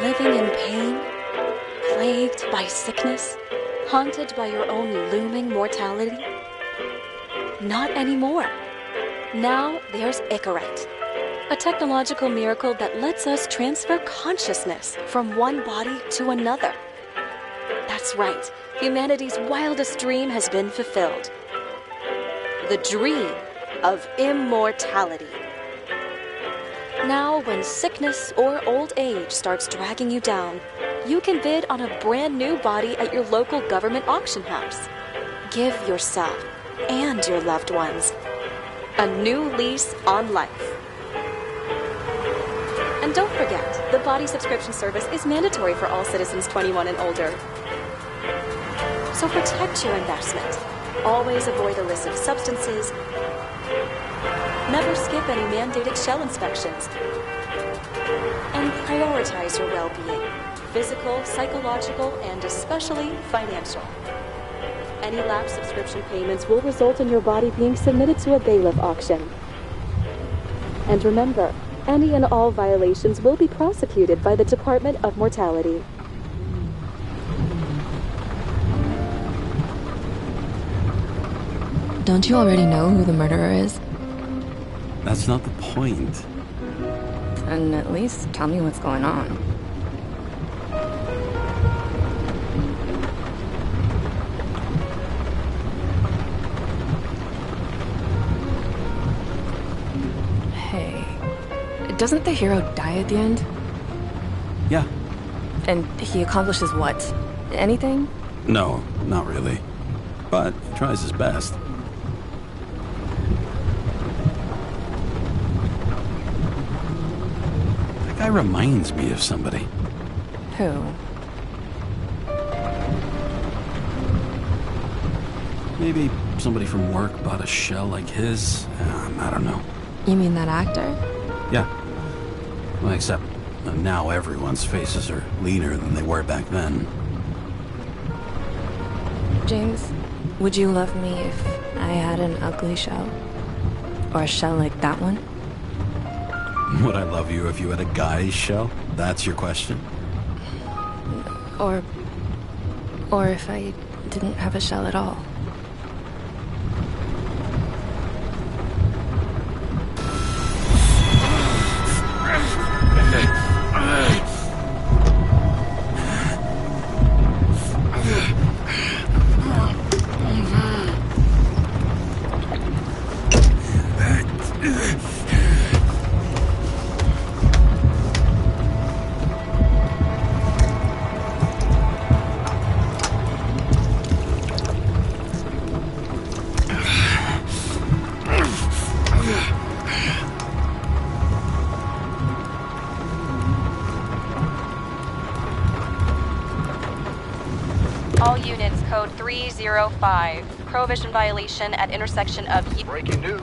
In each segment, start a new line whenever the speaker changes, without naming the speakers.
Living in pain, plagued by sickness, haunted by your own looming mortality? Not anymore. Now there's Icarite, a technological miracle that lets us transfer consciousness from one body to another. That's right, humanity's wildest dream has been fulfilled. The dream of immortality. Now, when sickness or old age starts dragging you down, you can bid on a brand new body at your local government auction house. Give yourself and your loved ones a new lease on life. And don't forget, the body subscription service is mandatory for all citizens 21 and older. So protect your investment. Always avoid illicit substances. Never skip any mandated shell inspections. And prioritize your well-being, physical, psychological, and especially financial. Any lapsed subscription payments will result in your body being submitted to a bailiff auction. And remember, any and all violations will be prosecuted by the Department of Mortality.
Don't you already know who the murderer is?
That's not the point.
And at least tell me what's going on. Hey, doesn't the hero die at the end?
Yeah.
And he accomplishes what? Anything?
No, not really. But he tries his best. That guy reminds me of somebody.
Who?
Maybe somebody from work bought a shell like his. I don't know.
You mean that actor?
Yeah. Well, except now everyone's faces are leaner than they were back then.
James, would you love me if I had an ugly shell? Or a shell like that one?
Would I love you if you had a guy's shell? That's your question?
Or if I didn't have a shell at all?
All units, code 305. Prohibition violation at intersection of...
Breaking news.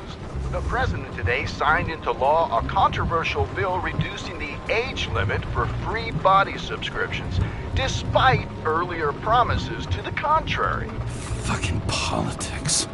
The president today signed into law a controversial bill reducing the age limit for free body subscriptions, despite earlier promises to the contrary.
Fucking politics.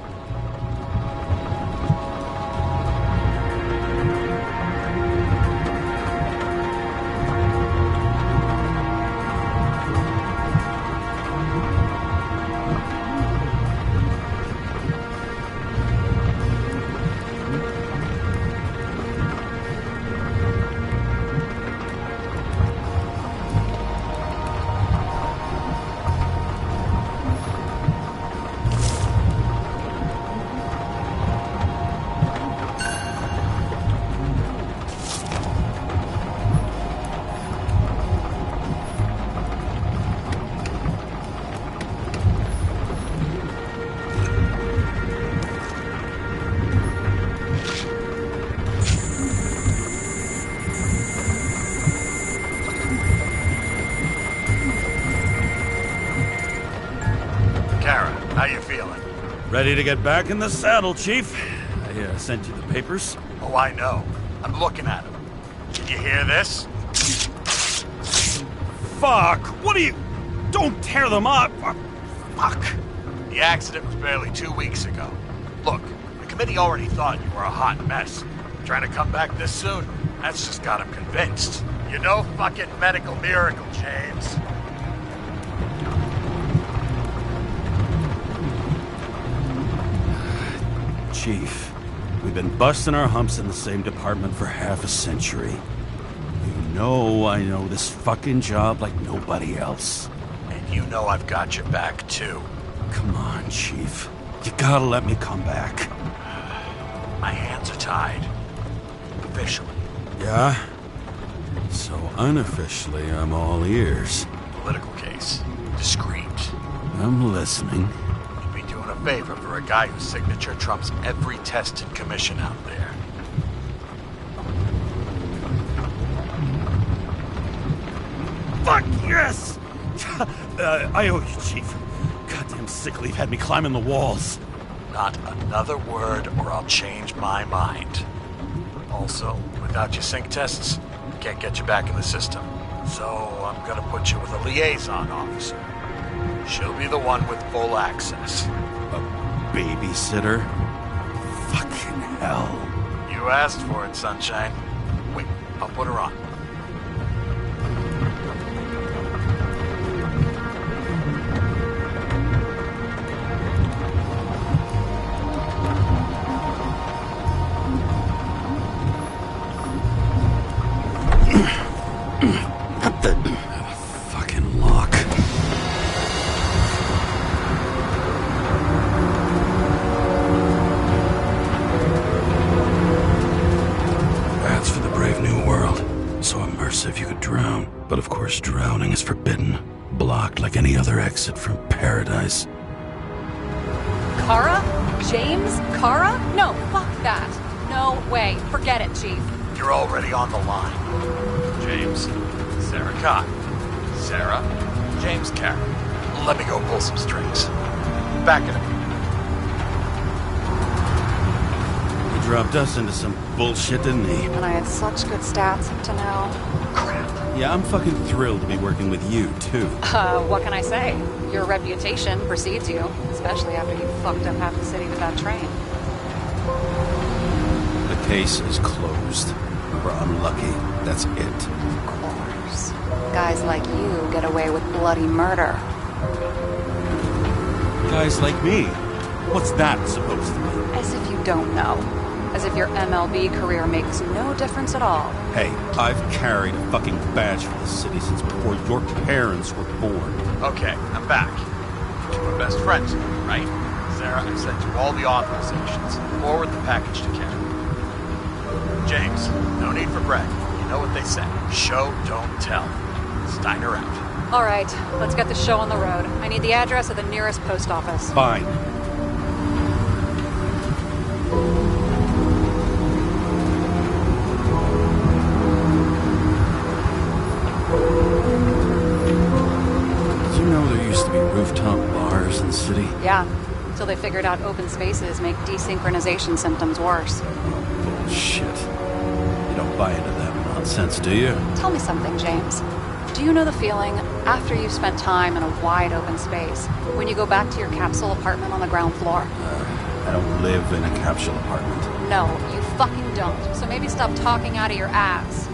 Ready to get back in the saddle, Chief. I sent you the papers.
Oh, I know. I'm looking at them. Did you hear this?
Fuck! What are you... Don't tear them up! Fuck!
The accident was barely 2 weeks ago. Look, the committee already thought you were a hot mess. Trying to come back this soon? That's just got him convinced. You know, fucking medical miracle, James.
Chief, we've been busting our humps in the same department for half a century. You know I know this fucking job like nobody else.
And you know I've got your back, too.
Come on, Chief. You gotta let me come back.
My hands are tied. Officially.
Yeah? So unofficially, I'm all ears.
Political case. Discreet.
I'm listening.
You'd be doing a favor for a guy whose signature trumps every tested commission out there.
Fuck yes! I owe you, Chief. Goddamn sick leave had me climbing the walls.
Not another word or I'll change my mind. Also, without your sync tests, can't get you back in the system. So I'm gonna put you with a liaison officer. She'll be the one with full access.
A babysitter? Fucking hell.
You asked for it, Sunshine. Wait, I'll put her on.
What the... fucking lock. That's for the brave new world. So immersive you could drown. But of course drowning is forbidden. Blocked like any other exit from paradise.
Kara? James? Kara? No, fuck that. No way. Forget it, Chief.
You're already on the line. James, Sarah Cott. Sarah, James Carroll. Let me go pull some strings. Back in a minute.
He dropped us into some bullshit, didn't he?
And I had such good stats up to now. Crap.
Yeah, I'm fucking thrilled to be working with you, too.
What can I say? Your reputation precedes you, especially after you fucked up half the city with that train.
The case is closed. We're unlucky. That's it.
Of course. Guys like you get away with bloody murder.
Guys like me? What's that supposed to mean?
As if you don't know. As if your MLB career makes no difference at all.
Hey, I've carried a fucking badge for the city since before your parents were born.
Okay, I'm back. We're best friends, right? Sarah, I sent you all the authorizations. Forward the package to Karen. James, no need for bragging. You know what they say. Show, don't tell. Steiner out.
All right, let's get the show on the road. I need the address of the nearest post office.
Fine. Did you know there used to be rooftop bars in the city?
Yeah, until they figured out open spaces make desynchronization symptoms worse.
Bullshit. You don't buy into that nonsense, do you?
Tell me something, James. Do you know the feeling after you've spent time in a wide open space, when you go back to your capsule apartment on the ground floor?
I don't live in a capsule apartment.
No, you fucking don't. So maybe stop talking out of your ass.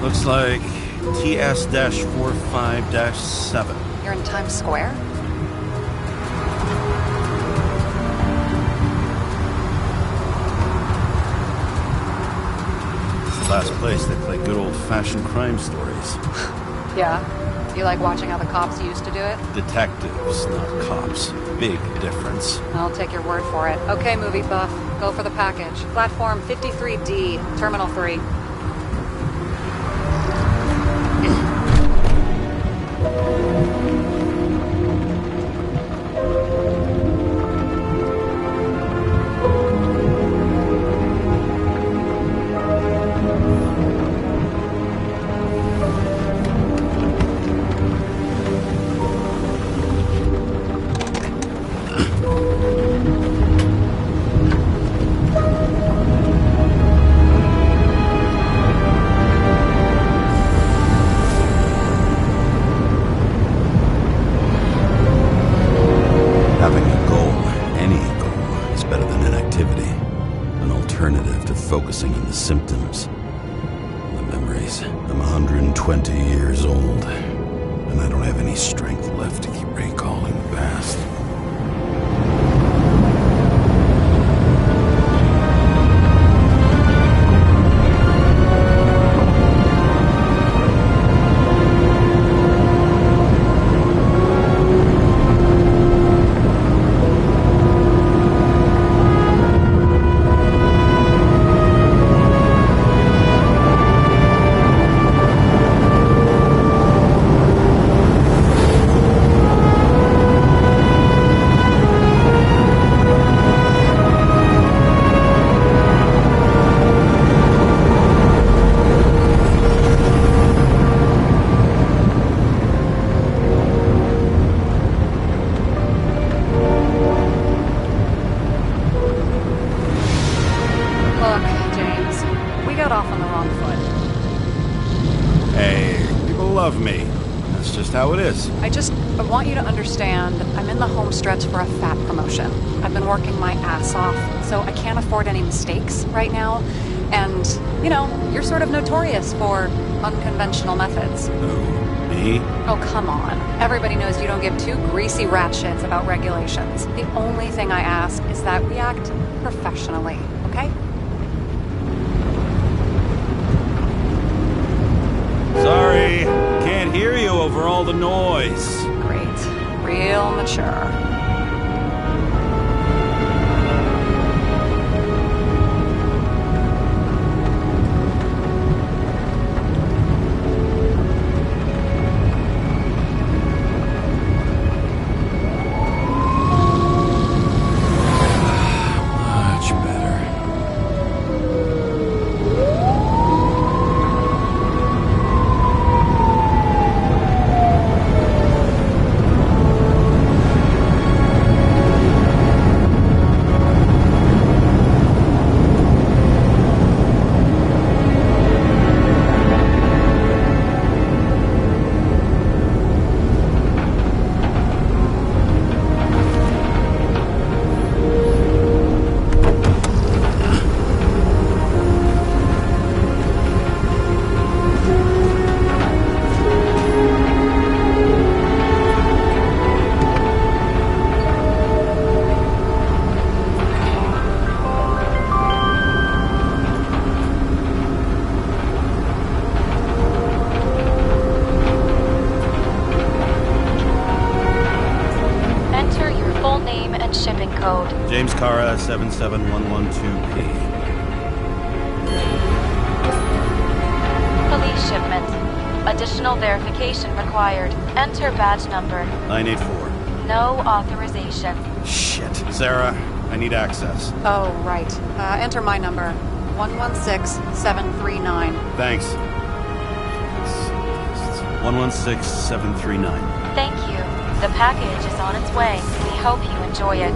Looks like TS-45-7.
You're in Times Square?
It's the last place they play good old-fashioned crime stories.
Yeah. You like watching how the cops used to do it?
Detectives, not cops. Big difference.
I'll take your word for it. Okay, movie buff. Go for the package. Platform 53D, Terminal 3.
alternative to focusing on the symptoms. The memories. I'm 120 years old, and I don't have any strength left to keep recalling the past. How it is.
I want you to understand, I'm in the home stretch for a fat promotion. I've been working my ass off, so I can't afford any mistakes right now. And, you know, you're sort of notorious for unconventional methods.
Who, me?
Oh, come on. Everybody knows you don't give two greasy rat shits about regulations. The only thing I ask is that we act professionally, okay?
Sorry, can't hear you over all the noise.
Great. Real mature.
James Cara 77112P.
Police shipment. Additional verification required. Enter badge number.
984.
No authorization.
Shit. Sarah, I need access.
Oh, right. Enter my number. 116739.
Thanks. 116739.
Thank you. The package is on its way. We hope you enjoy it.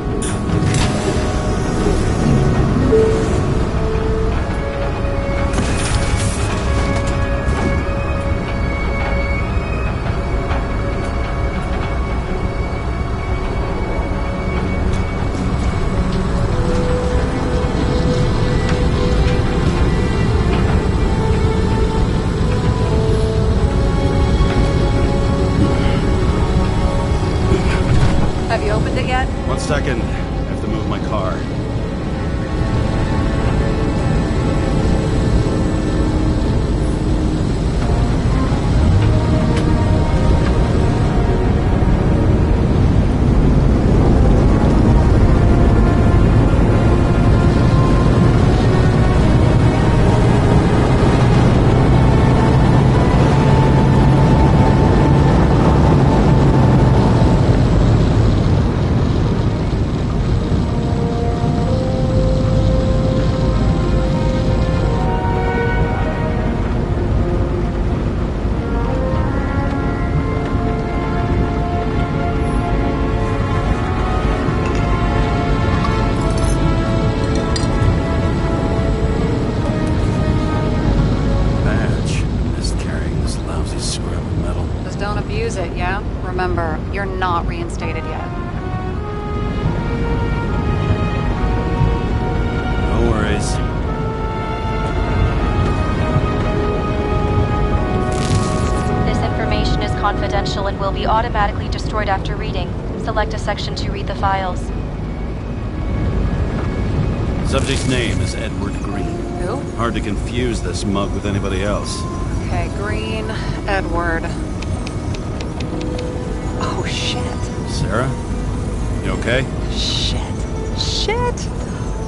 Have you opened it yet?
1 second. I have to move my car.
Remember, you're not reinstated yet.
No worries.
will be automatically destroyed after reading. Select a section to read the files.
Subject's name is Edward Green.
Who?
Hard to confuse this mug with anybody else.
Okay, Green, Edward. Oh, shit.
Sarah? You okay?
Shit.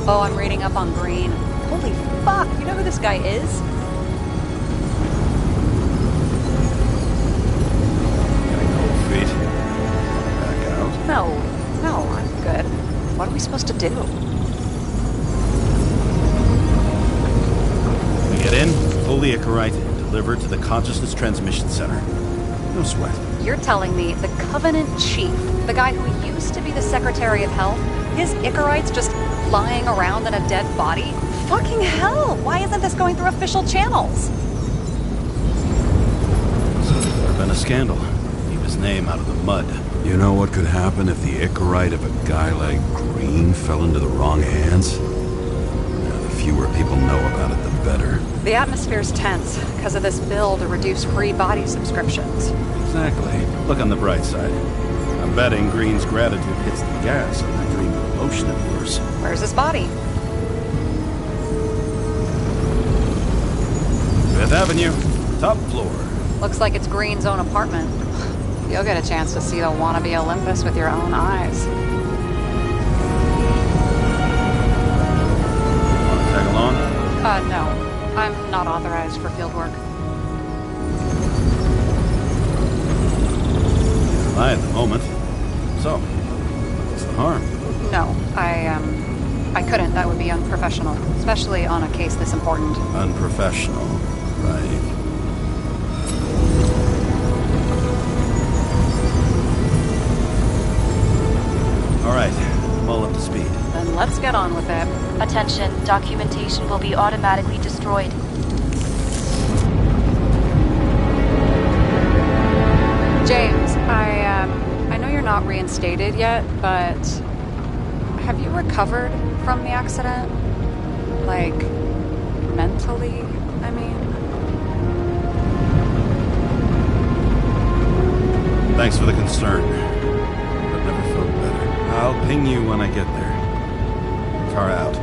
Oh, I'm reading up on Green. Holy fuck, you know who this guy is?
Getting cold feet. Back out.
No, I'm good. What are we supposed to do?
We get in, pull the Icarite, and deliver it to the Consciousness Transmission Center. No sweat.
You're telling me the Covenant Chief, the guy who used to be the Secretary of Health, his Icarite's just lying around in a dead body? Fucking hell! Why isn't this going through official channels?
There's been a scandal. Keep his name out of the mud. You know what could happen if the Icarite of a guy like Green fell into the wrong hands? The fewer people know about it, the better.
The atmosphere's tense because of this bill to reduce free body subscriptions.
Exactly. Look on the bright side. I'm betting Green's gratitude hits the gas on that dream of emotion of yours.
Where's his body?
Fifth Avenue, top floor.
Looks like it's Green's own apartment. You'll get a chance to see the wannabe Olympus with your own eyes.
Want to tag along?
No. I'm not authorized for field work.
Lie at the moment. So, what's the harm?
No, I couldn't. That would be unprofessional, especially on a case this important.
Unprofessional, right? All right, I'm all up to speed.
Then let's get on with it.
Attention, documentation will be automatically destroyed.
James, I know you're not reinstated yet, but have you recovered from the accident? Like, mentally, I mean?
Thanks for the concern. I've never felt better. I'll ping you when I get there. Car out.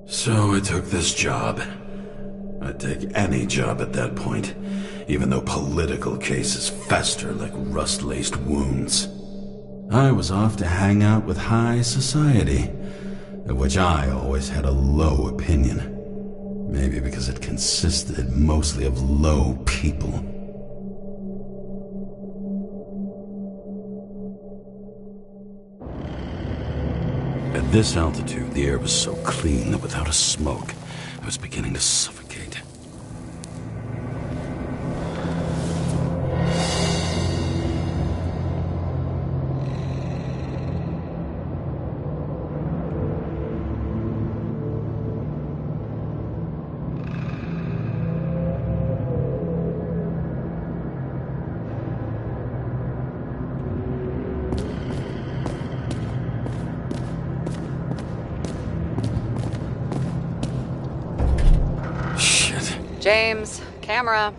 So I took this job. I'd take any job at that point, even though political cases fester like rust-laced wounds. I was off to hang out with high society, of which I always had a low opinion. Maybe because it consisted mostly of low people. At this altitude, the air was so clean that without a smoke, I was beginning to suffocate.
James, camera.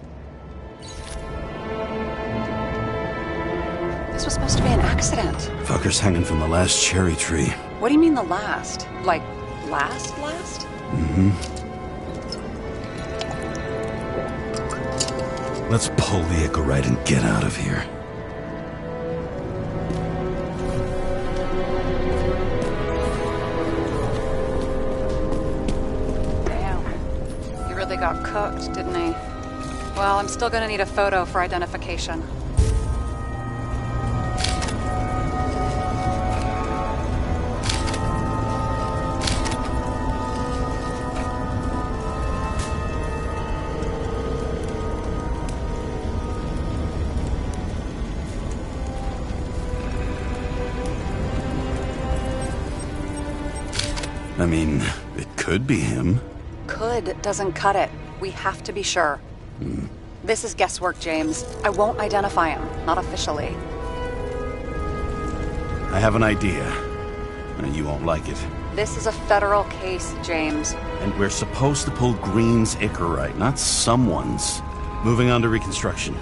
This was supposed to be an accident.
Fucker's hanging from the last cherry tree.
What do you mean the last? Like, last?
Mm-hmm. Let's pull the Icarite and get out of here.
Got cooked, didn't he? Well, I'm still gonna need a photo for identification.
I mean, it could be him.
Could doesn't cut it. We have to be sure. This is guesswork, James. I won't identify him, not officially.
I have an idea. You won't like it.
This is a federal case, James.
And we're supposed to pull Green's Icarite, not someone's. Moving on to reconstruction.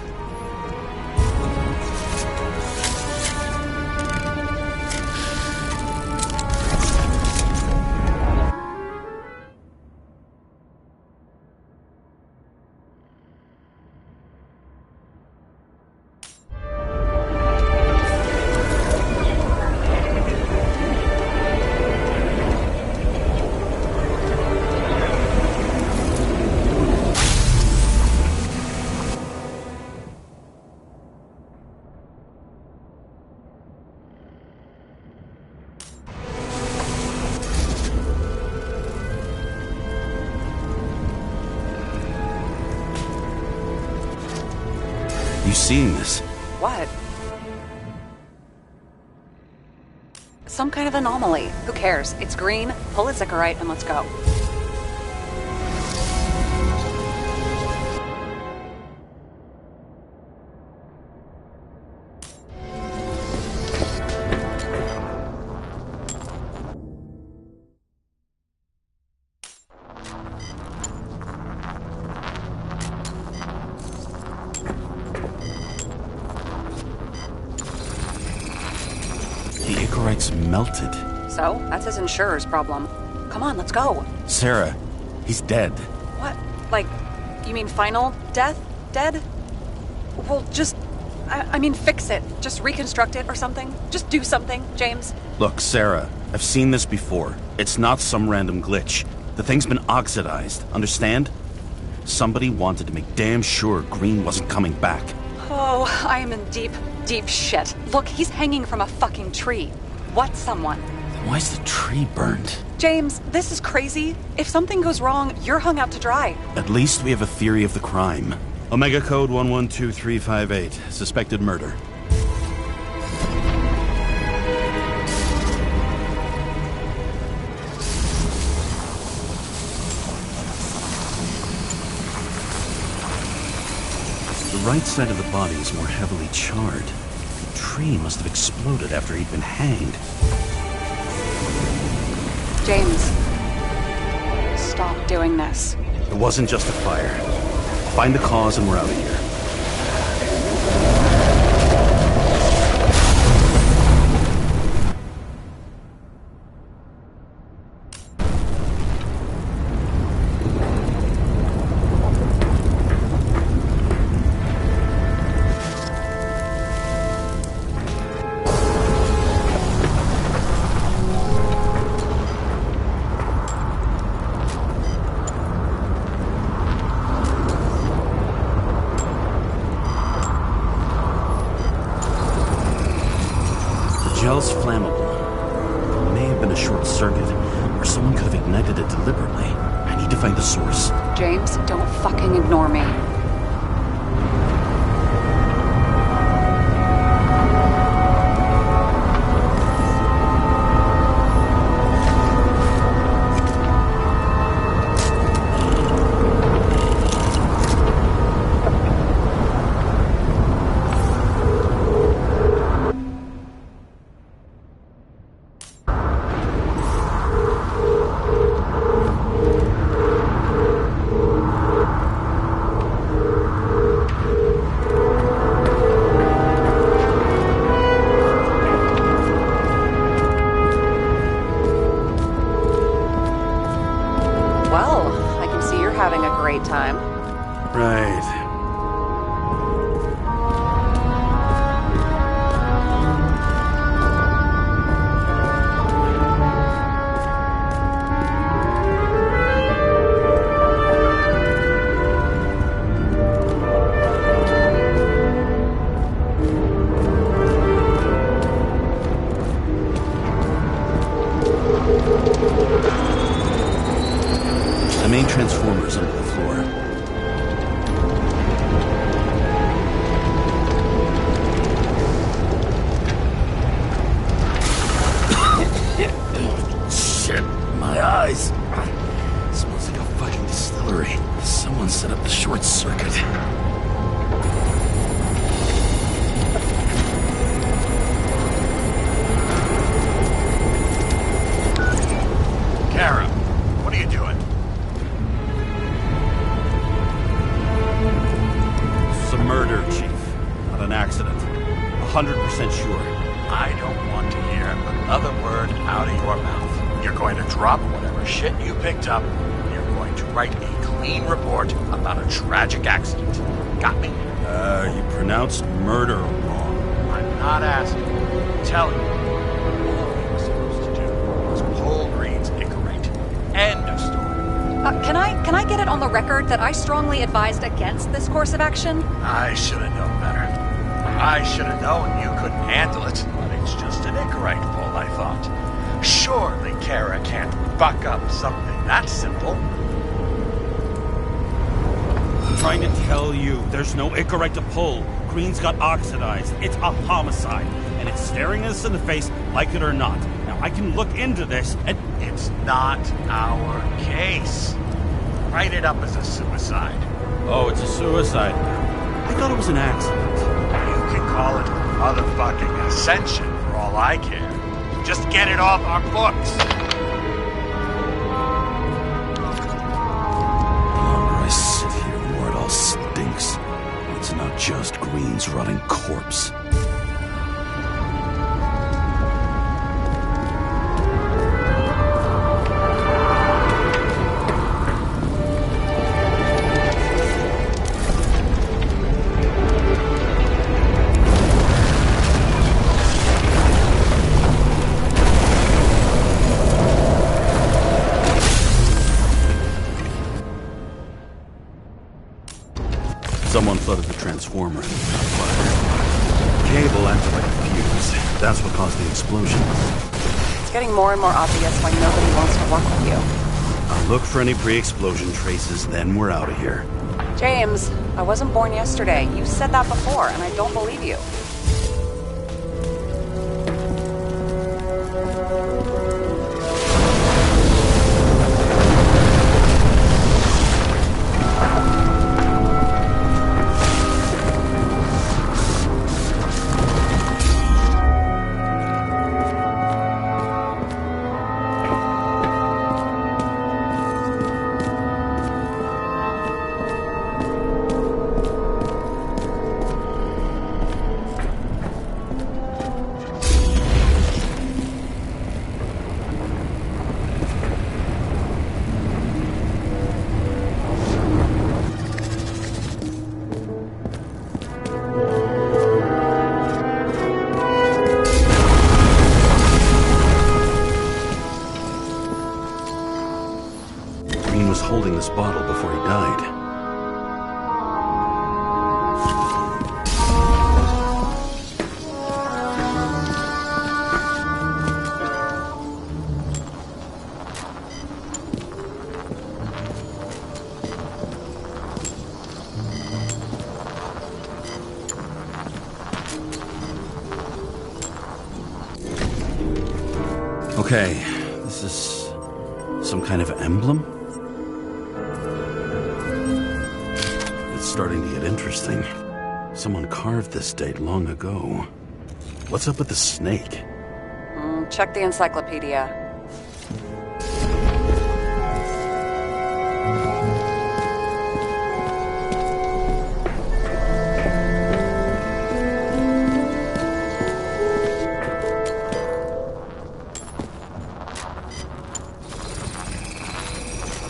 You seeing this?
What? Some kind of anomaly. Who cares? It's green, pull its Icarite, and let's go.
The Icarite's melted.
So, that's his insurer's problem. Come on, let's go.
Sarah, he's dead.
What? Like, you mean final death? Dead? Well, just... I mean, fix it. Just reconstruct it or something. Just do something, James.
Look, Sarah, I've seen this before. It's not some random glitch. The thing's been oxidized, understand? Somebody wanted to make damn sure Green wasn't coming back.
Oh, I am in deep, deep shit. Look, he's hanging from a fucking tree. What someone?
Then why's the tree burned?
James, this is crazy. If something goes wrong, you're hung out to dry.
At least we have a theory of the crime. Omega Code 112358. Suspected murder. The right side of the body is more heavily charred. The tree must have exploded after he'd been hanged.
James, stop doing this.
It wasn't just a fire. Find the cause and we're out of here. Gel's flammable. It may have been a short circuit, or someone could have ignited it deliberately. I need to find the source.
James, don't fucking ignore me. Having a great time.
Right. The main transformer's under the floor.
Shit, my eye. Someone set up the short circuit.
Kara, what are you doing?
This is a murder, Chief. Not an accident. 100% sure.
I don't want to hear another word out of your mouth. You're going to drop whatever shit you picked up. You're going to write a clean report about a tragic accident. Got me?
You pronounced murder wrong.
I'm not asking. I'm telling you. All you were supposed to do was pull Green's Icarate. End of story.
Can I get it on the record that I strongly advised against this course of action?
I should have known better. I should have known you couldn't handle it, but it's just an Icarate pull, I thought. Surely Kara can't buck up something that simple.
I'm trying to tell you, there's no Icarate to pull. Green's got oxidized. It's a homicide, and it's staring us in the face, like it or not. Now, I can look into this, and
It's not our case. Write it up as a suicide.
oh, it's a suicide. I thought it was an accident.
You can call it motherfucking ascension for all I care. Just get it off our books.
The longer I sit here, the more it all stinks. It's not just Green's rotting corpse. Someone flooded the transformer and it caught fire. Cable acted like a fuse. That's what caused the explosion.
It's getting more and more obvious why nobody wants to work with you.
I'll look for any pre-explosion traces, then we're out of here.
James, I wasn't born yesterday. You said that before, and I don't believe you.
Holding this bottle before he died. Okay, this is some kind of emblem? Starting to get interesting. Someone carved this date long ago. What's up with the snake?
Check the encyclopedia.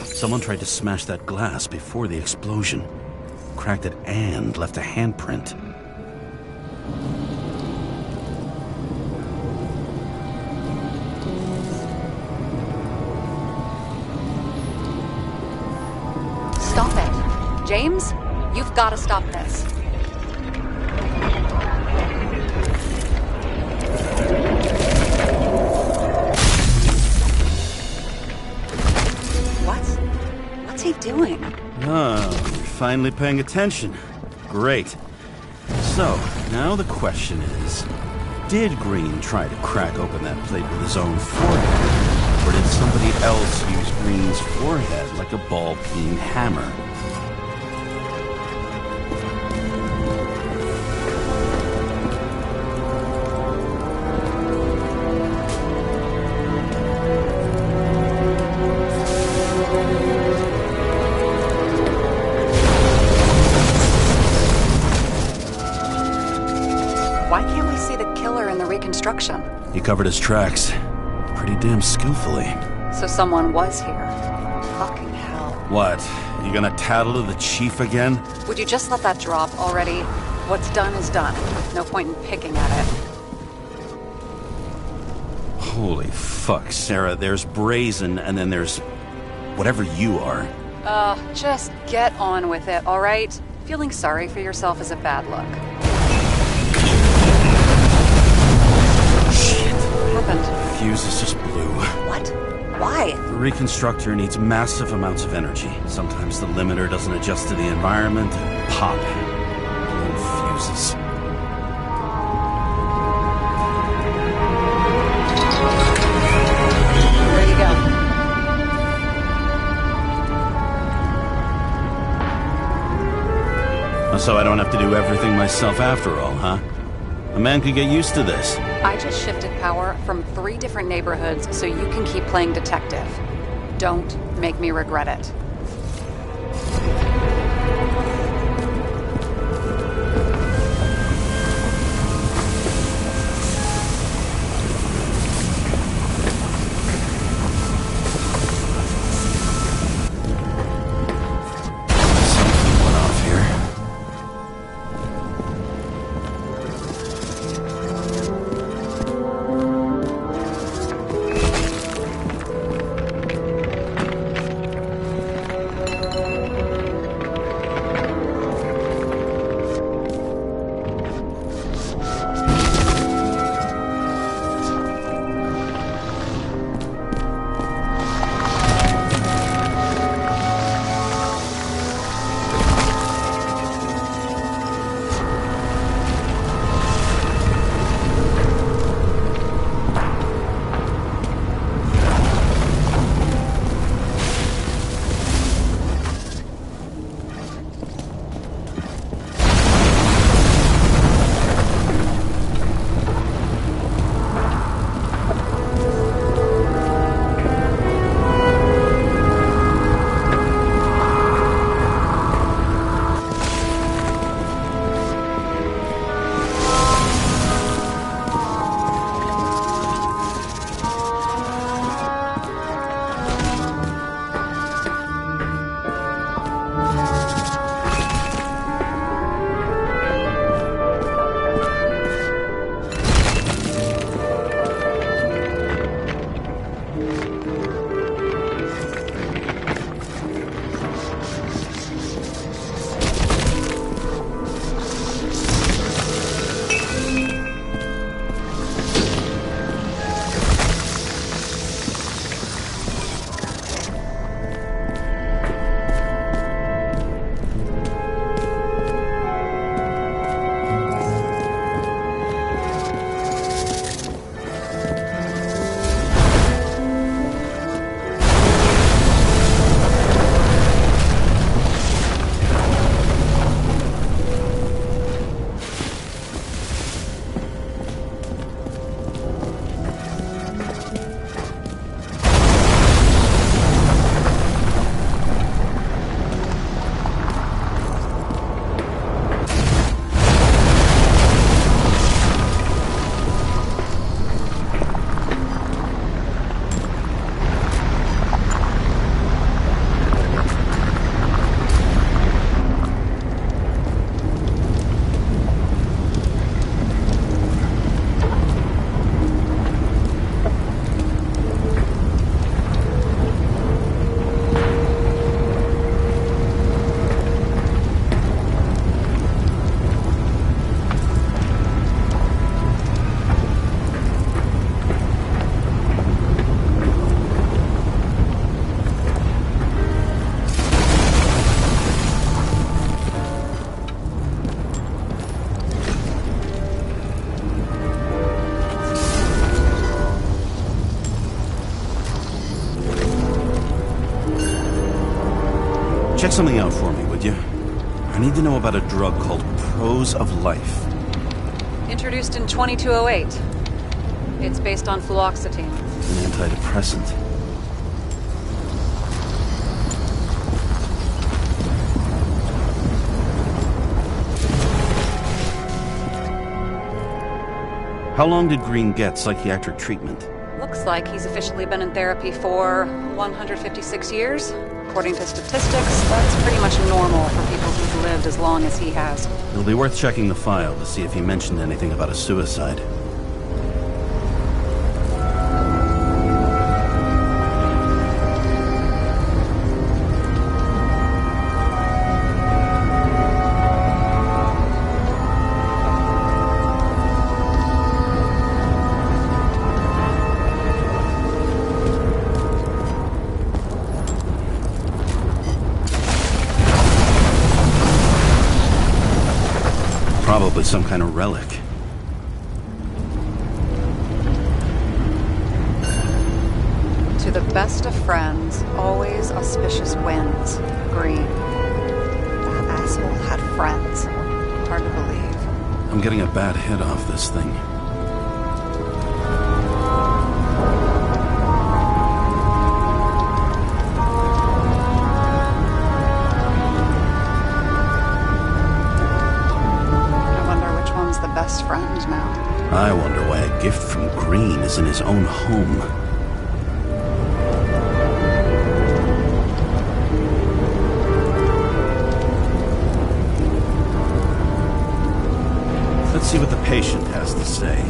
Someone tried to smash that glass before the explosion. Cracked it and left a handprint.
Stop it. James, you've got to stop this. What's he doing?
Oh, you're finally paying attention. Great. So, now the question is, did Green try to crack open that plate with his own forehead? Or did somebody else use Green's forehead like a ball-peen hammer?
construction.
He covered his tracks pretty damn skillfully.
So someone was here. Fucking hell.
What? You gonna tattle to the chief again?
Would you just let that drop already? What's done is done. No point in picking at it.
Holy fuck, Sarah. There's brazen, and then there's whatever you are.
Just get on with it, alright? Feeling sorry for yourself is a bad look.
Shit.
What happened?
The fuse is just blue.
What? Why?
The reconstructor needs massive amounts of energy. Sometimes the limiter doesn't adjust to the environment. Pop. Blown fuses.
Where'd you go?
So I don't have to do everything myself after all, huh? A man could get used to this.
I just shifted power from 3 different neighborhoods so you can keep playing detective. Don't make me regret it.
Something went off here. Check something out for me, would you? I need to know about a drug called Pros of Life.
Introduced in 2208. It's based on fluoxetine.
An antidepressant.
How long did Green get psychiatric treatment?
Looks like he's officially been in therapy for 156 years. According to statistics, that's pretty much normal for people who've lived as long as he has.
It'll be worth checking the file to see if he mentioned anything about a suicide. Probably some kind of relic.
To the best of friends, always auspicious winds. Green. That asshole had friends. Hard to believe.
I'm getting a bad hit off this thing.
Best friend now.
I wonder why a gift from Green is in his own home. Let's see what the patient has to say.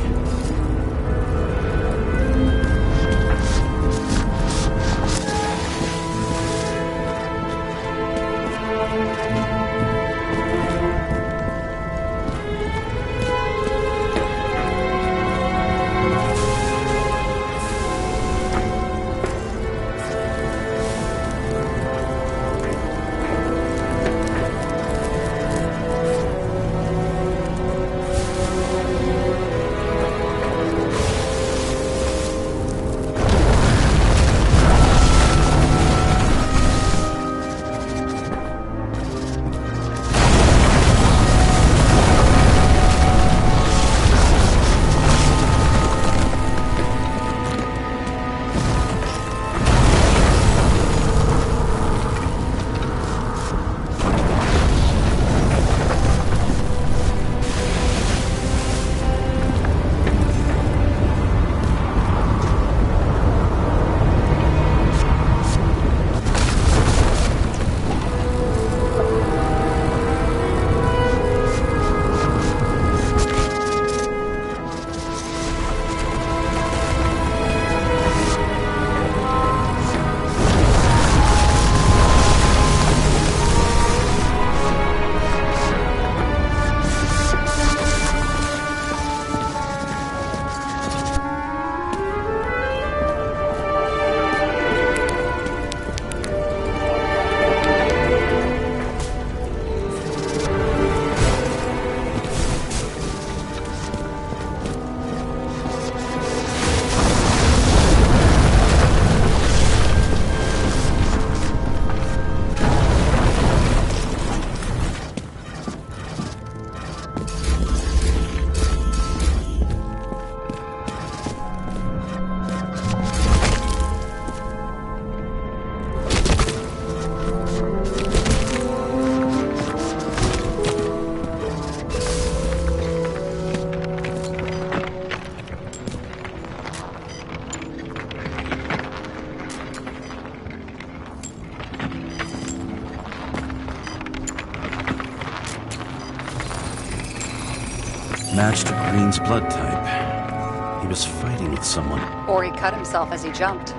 Matched to Green's blood type. He was fighting with someone.
Or he cut himself as he jumped.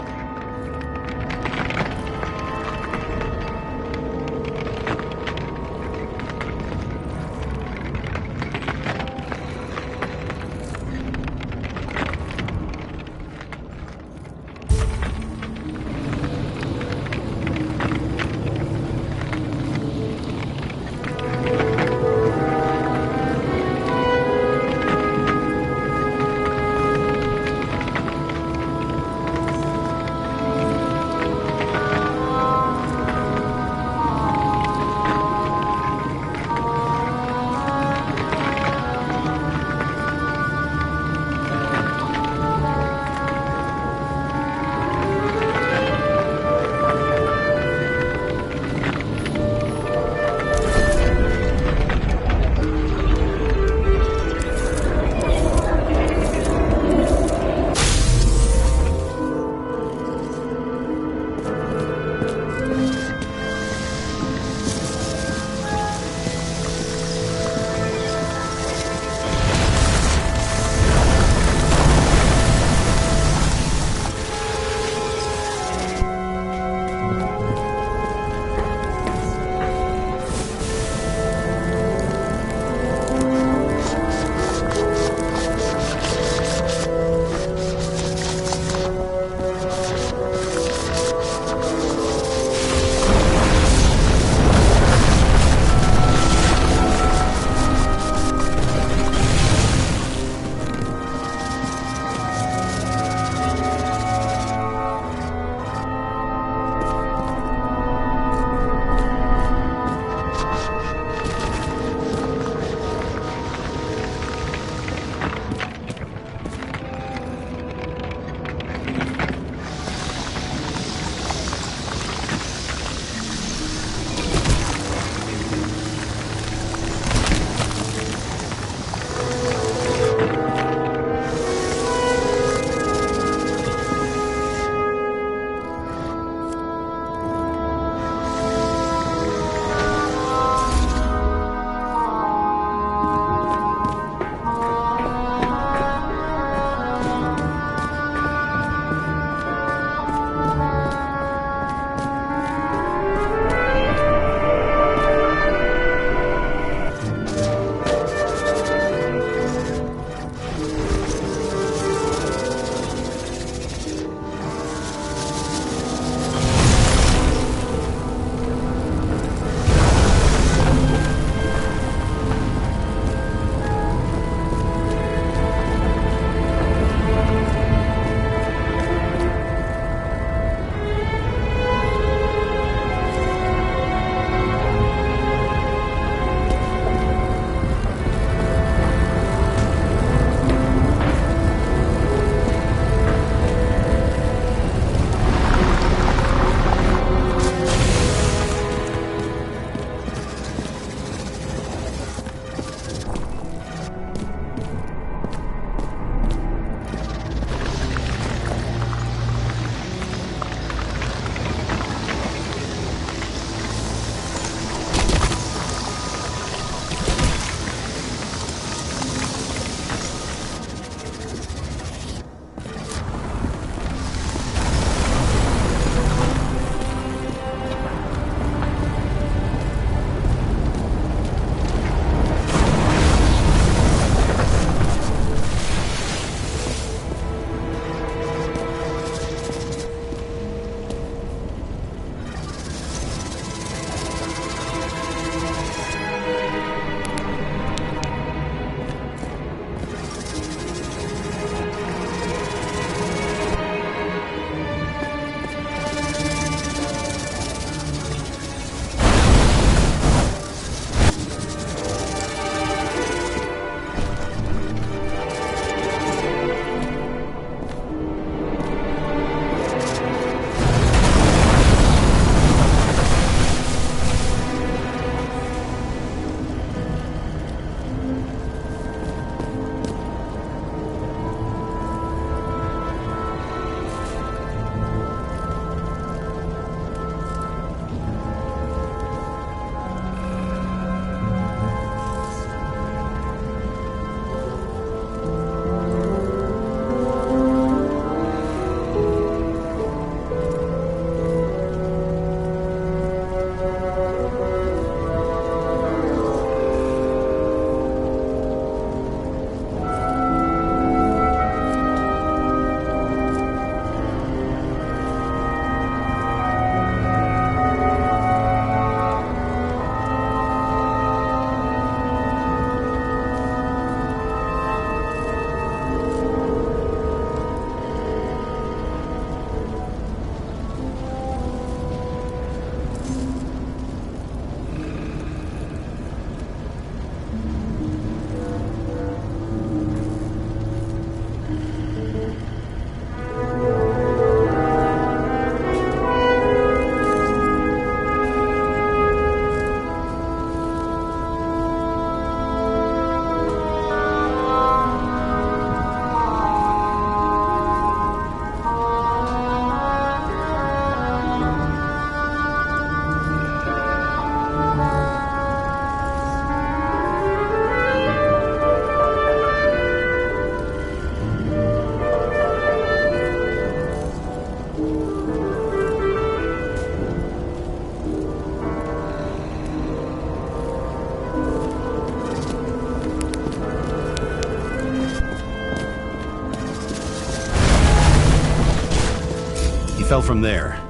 fell from there.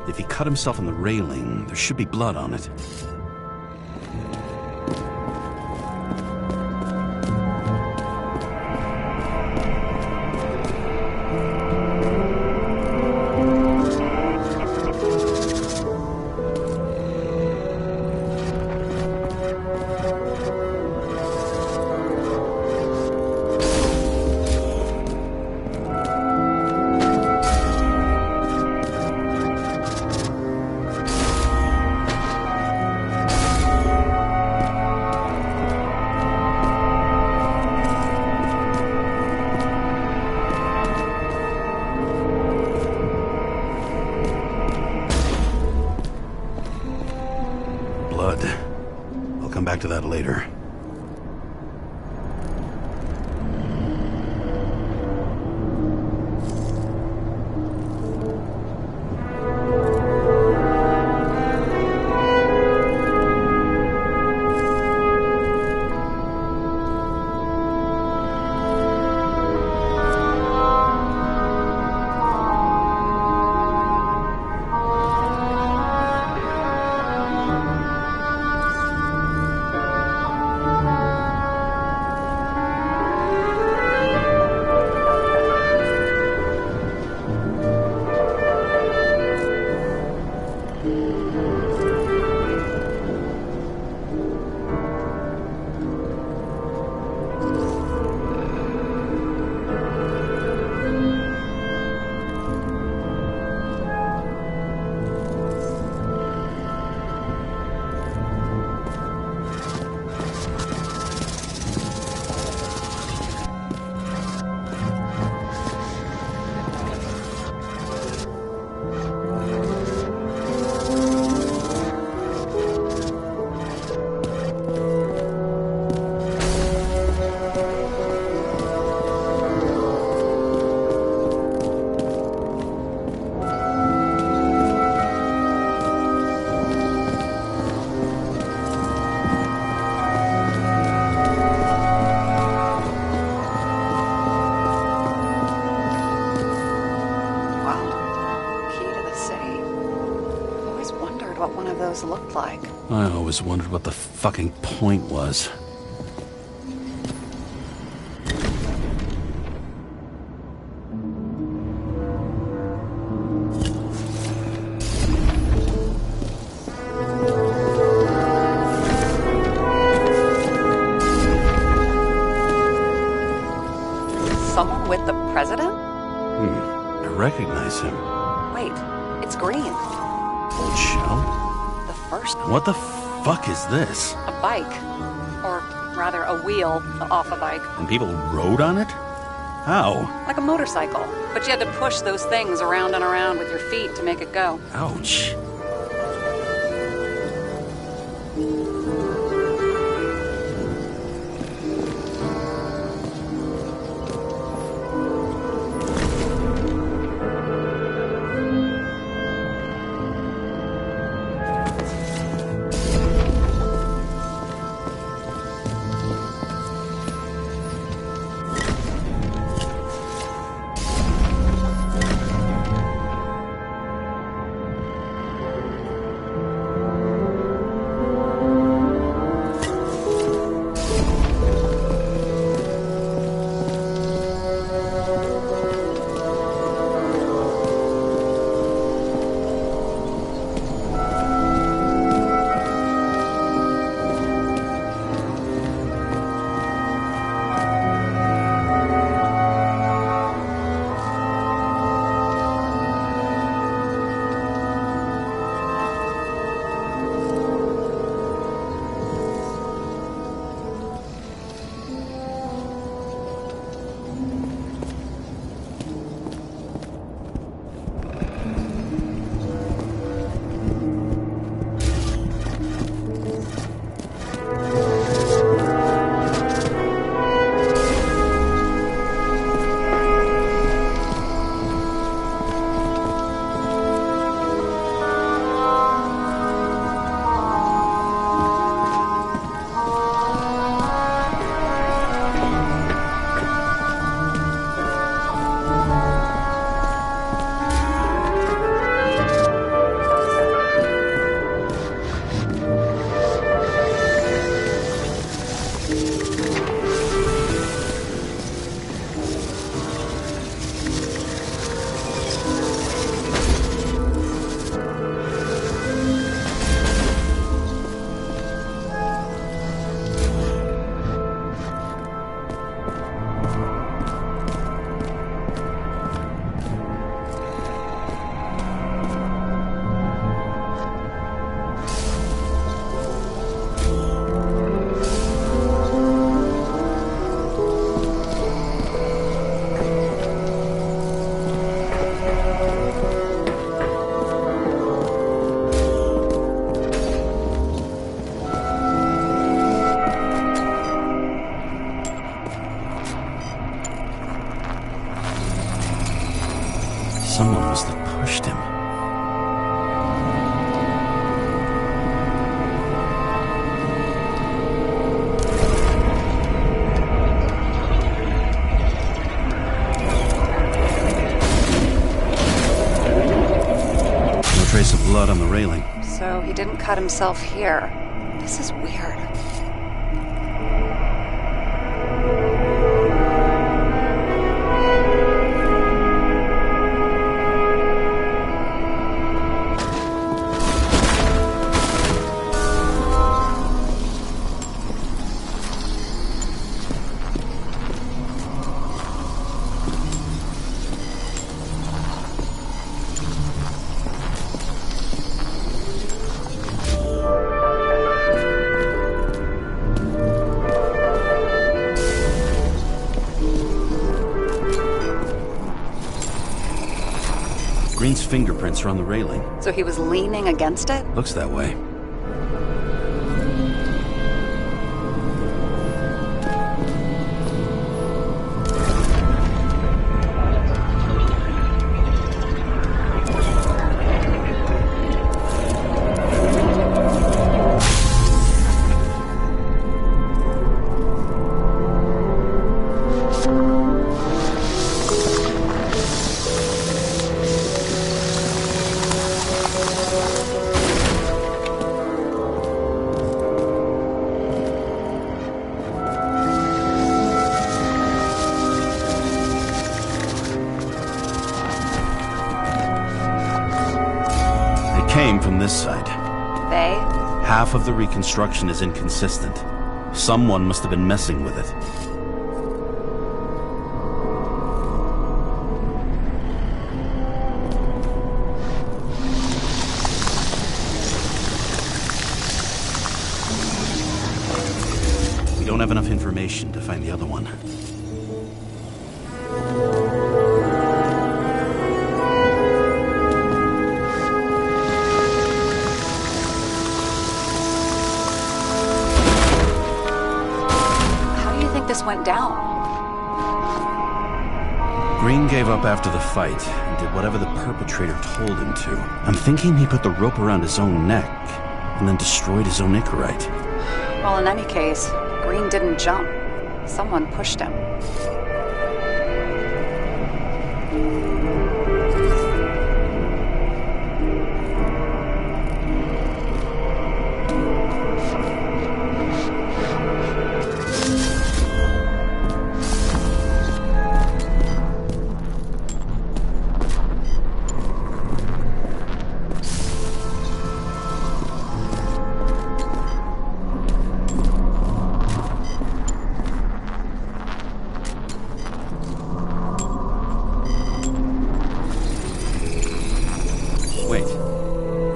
If he cut himself on the railing, there should be blood on it. I'll come back to that later.
Looked like.
I always wondered what the fucking point was.
Someone with the president?
I recognize him.
Wait, it's Green.
Old Shell?
First.
What the fuck is this?
A bike. Or rather, a wheel off a bike.
And people rode on it? How?
Like a motorcycle. But you had to push those things around and around with your feet to make it go.
Ouch.
didn't cut himself here. This is weird.
Green's fingerprints are on the railing.
So he was leaning against it?
Looks that way. Came from this side.
They?
Half of the reconstruction is inconsistent. Someone must have been messing with it. We don't have enough information to find the other one.
This went down.
Green gave up after the fight and did whatever the perpetrator told him to. I'm thinking he put the rope around his own neck and then destroyed his own Icarite.
Well, in any case, Green didn't jump. Someone pushed him.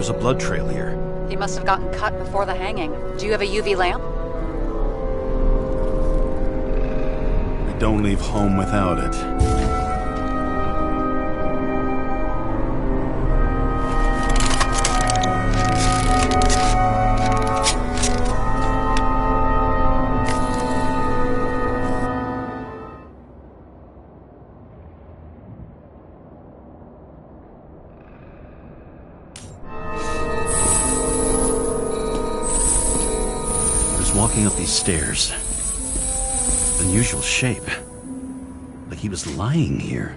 There's a blood trail here.
He must have gotten cut before the hanging. Do you have a UV lamp?
I don't leave home without it. Walking up these stairs. Unusual shape. Like he was lying here.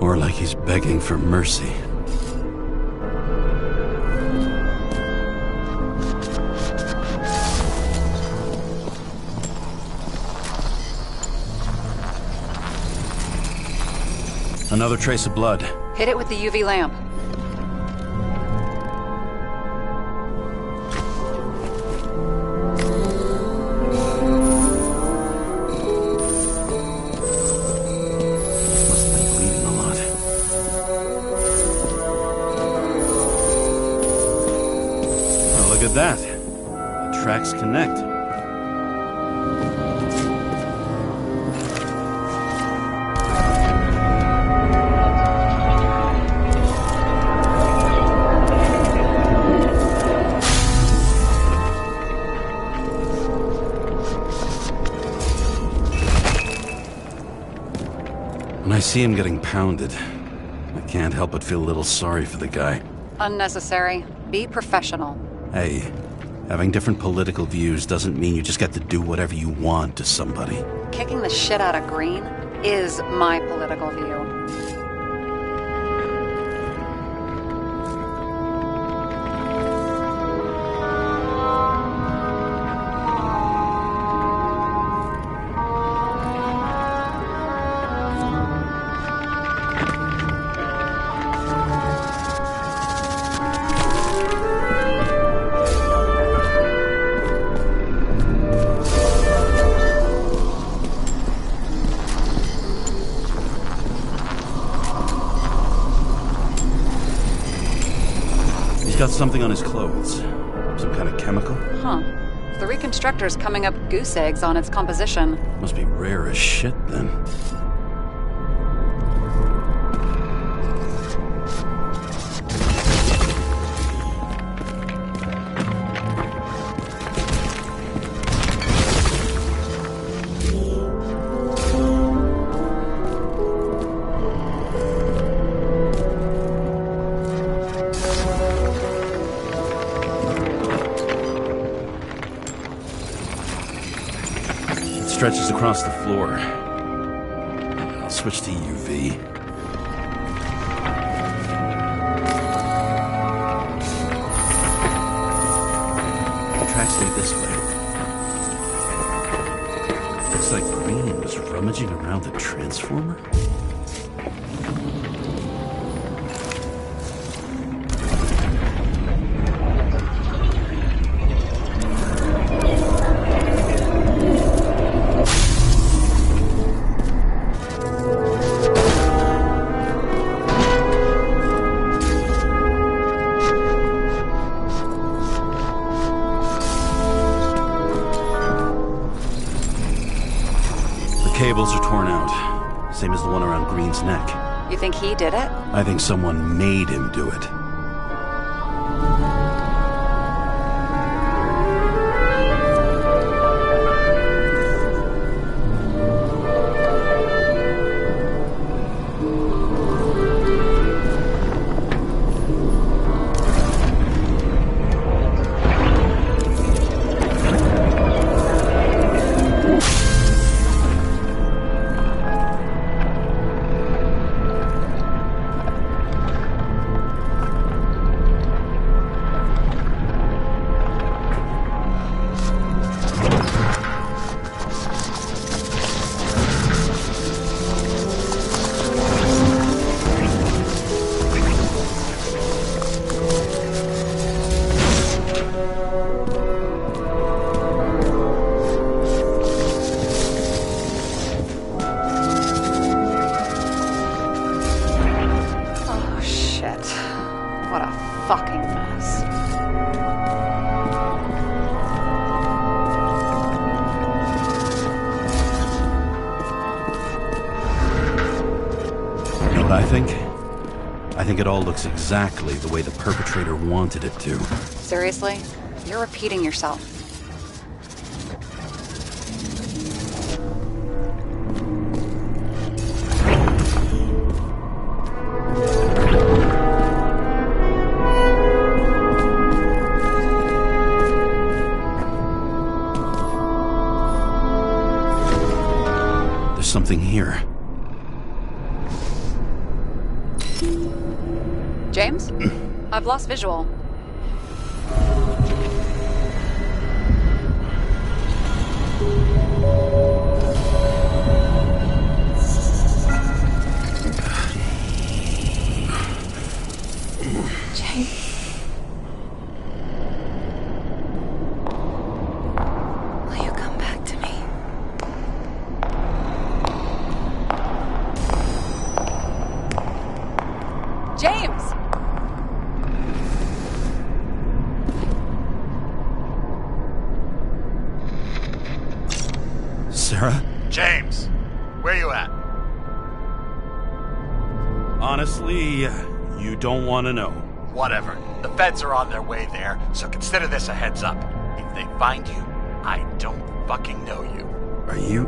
Or like he's begging for mercy. Another trace of blood.
Hit it with the UV lamp.
Tracks connect. When I see him getting pounded, I can't help but feel a little sorry for the guy.
Unnecessary. Be professional.
Hey, having different political views doesn't mean you just get to do whatever you want to somebody.
Kicking the shit out of Green is my political view.
Got something on his clothes. Some kind of chemical?
Huh. The reconstructor's coming up goose eggs on its composition.
Must be rare as shit, then. Stretches across the floor. I'll switch to UV. The tracks lead this way. Looks like Green was rummaging around the transformer. Cables are torn out, same as the one around Green's neck.
You think he did it?
I think someone made him do it. I think it all looks exactly the way the perpetrator wanted it to.
Seriously? You're repeating yourself.
There's something here.
James? I've lost visual.
James. Will you come back to me?
James!
Sarah?
James, where you at?
Honestly, you don't want to know.
Whatever. The feds are on their way there, so consider this a heads up. If they find you, I don't fucking know you.
Are you...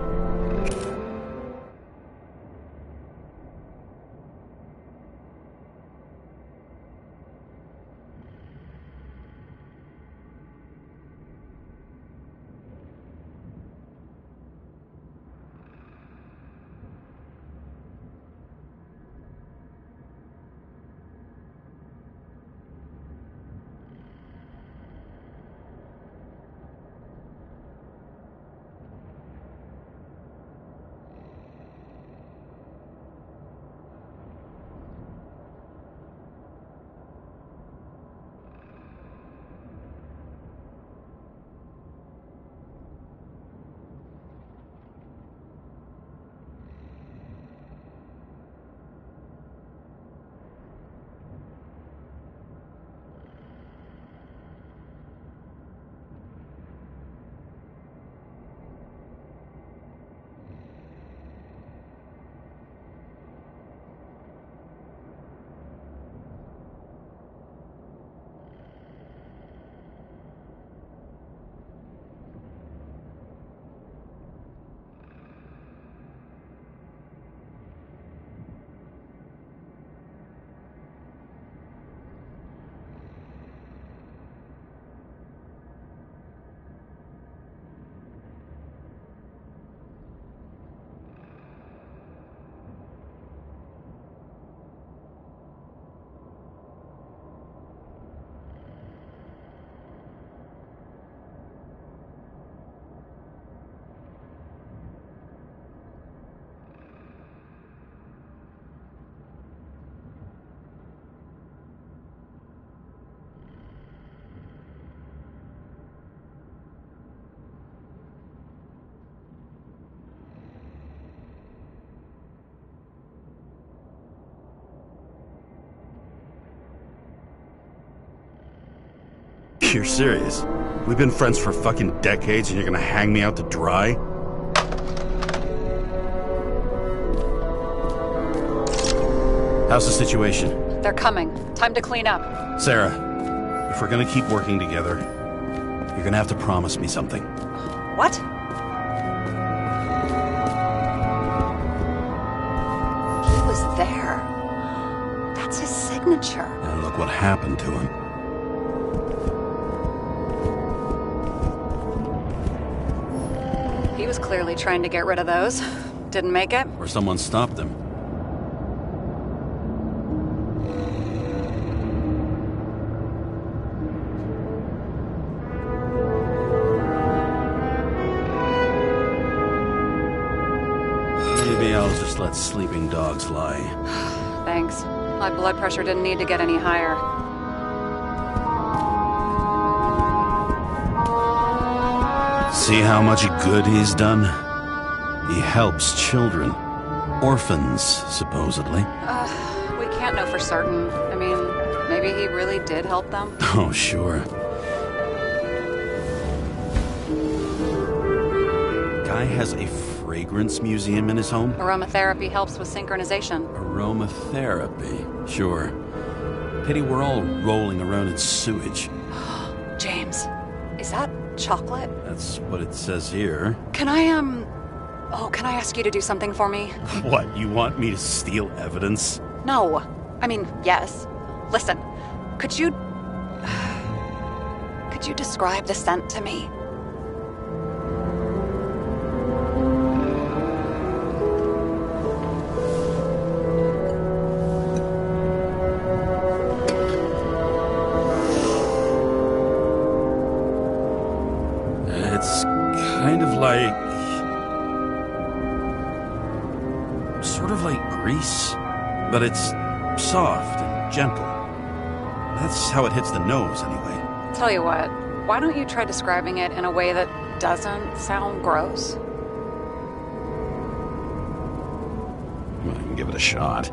You're serious? We've been friends for fucking decades and you're gonna hang me out to dry? How's the situation?
They're coming. Time to clean up.
Sarah, if we're gonna keep working together, you're gonna have to promise me something.
What? He was there. That's his signature.
And look what happened to him.
He was clearly trying to get rid of those. Didn't make it.
Or someone stopped him. Maybe I'll just let sleeping dogs lie.
Thanks. My blood pressure didn't need to get any higher.
See how much good he's done? He helps children. Orphans, supposedly.
We can't know for certain. I mean, maybe he really did help them.
Oh, sure. Guy has a fragrance museum in his home?
Aromatherapy helps with synchronization.
Aromatherapy, sure. Pity we're all rolling around in sewage.
James, is that chocolate?
That's what it says here.
Can I ask you to do something for me?
What, you want me to steal evidence?
No. I mean, yes. Listen, could you describe the scent to me?
It's kind of like... sort of like grease, but it's soft and gentle. That's how it hits the nose, anyway.
Tell you what, why don't you try describing it in a way that doesn't sound gross?
Well, I can give it a shot.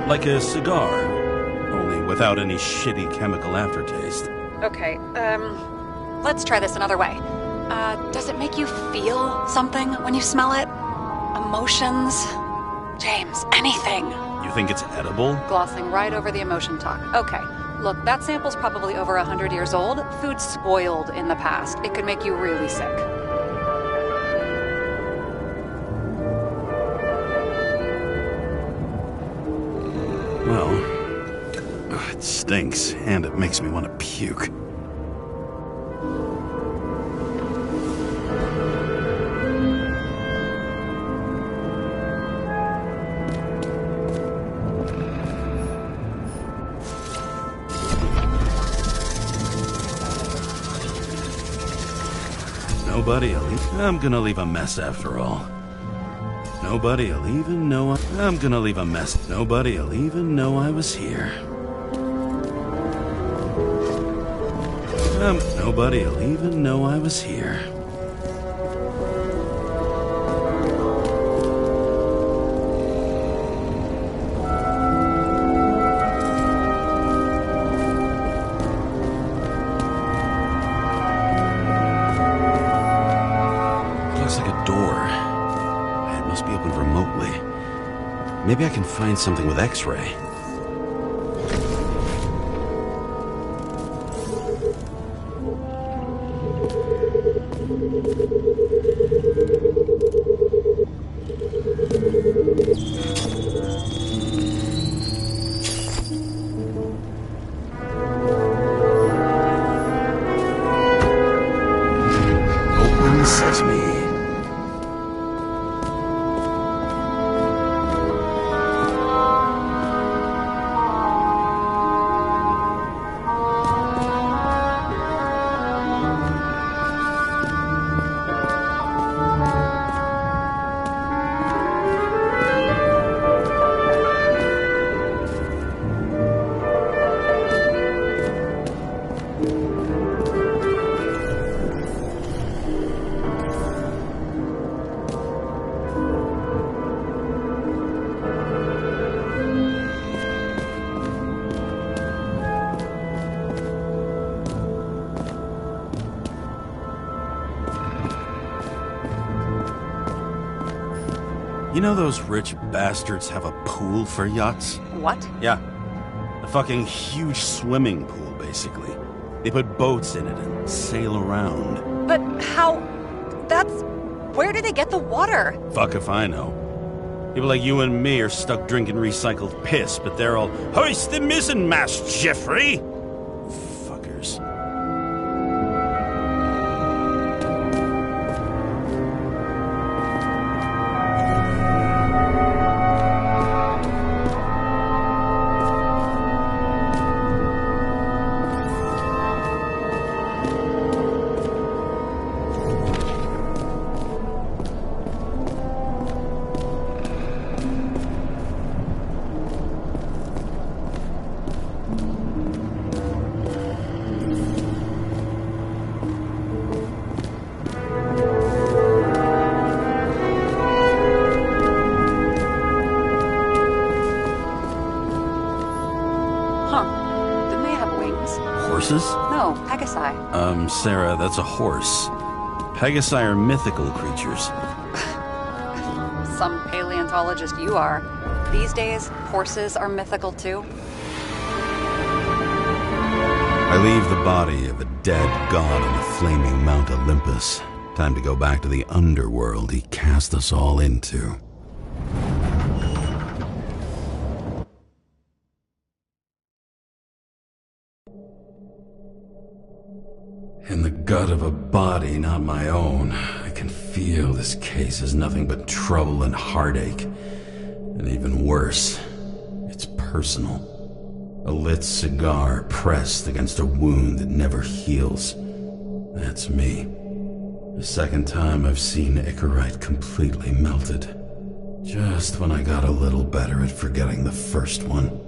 Like a cigar, only without any shitty chemical aftertaste.
Okay, let's try this another way. Does it make you feel something when you smell it? Emotions? James, anything.
You think it's edible?
Glossing right over the emotion talk. Okay, look, that sample's probably over 100 years old. Food spoiled in the past. It could make you really sick.
Well, it stinks, and it makes me want to puke. I'm gonna leave a mess after all. Nobody'll even know I'm gonna leave a mess. Nobody'll even know I was here. Nobody'll even know I was here. Maybe I can find something with X-ray. Open sesame. You know those rich bastards have a pool for yachts?
What?
Yeah. A fucking huge swimming pool, basically. They put boats in it and sail around.
But how... that's... where do they get the water?
Fuck if I know. People like you and me are stuck drinking recycled piss, but they're all, hoist the mizzenmast, Jeffrey! Fuckers. Horses?
No, Pegasi.
Sarah, that's a horse. Pegasi are mythical creatures.
Some paleontologist you are. These days, horses are mythical too.
I leave the body of a dead god on the flaming Mount Olympus. Time to go back to the underworld he cast us all into. In the gut of a body not my own, I can feel this case is nothing but trouble and heartache. And even worse, it's personal. A lit cigar pressed against a wound that never heals. That's me. The second time I've seen Icarite completely melted. Just when I got a little better at forgetting the first one.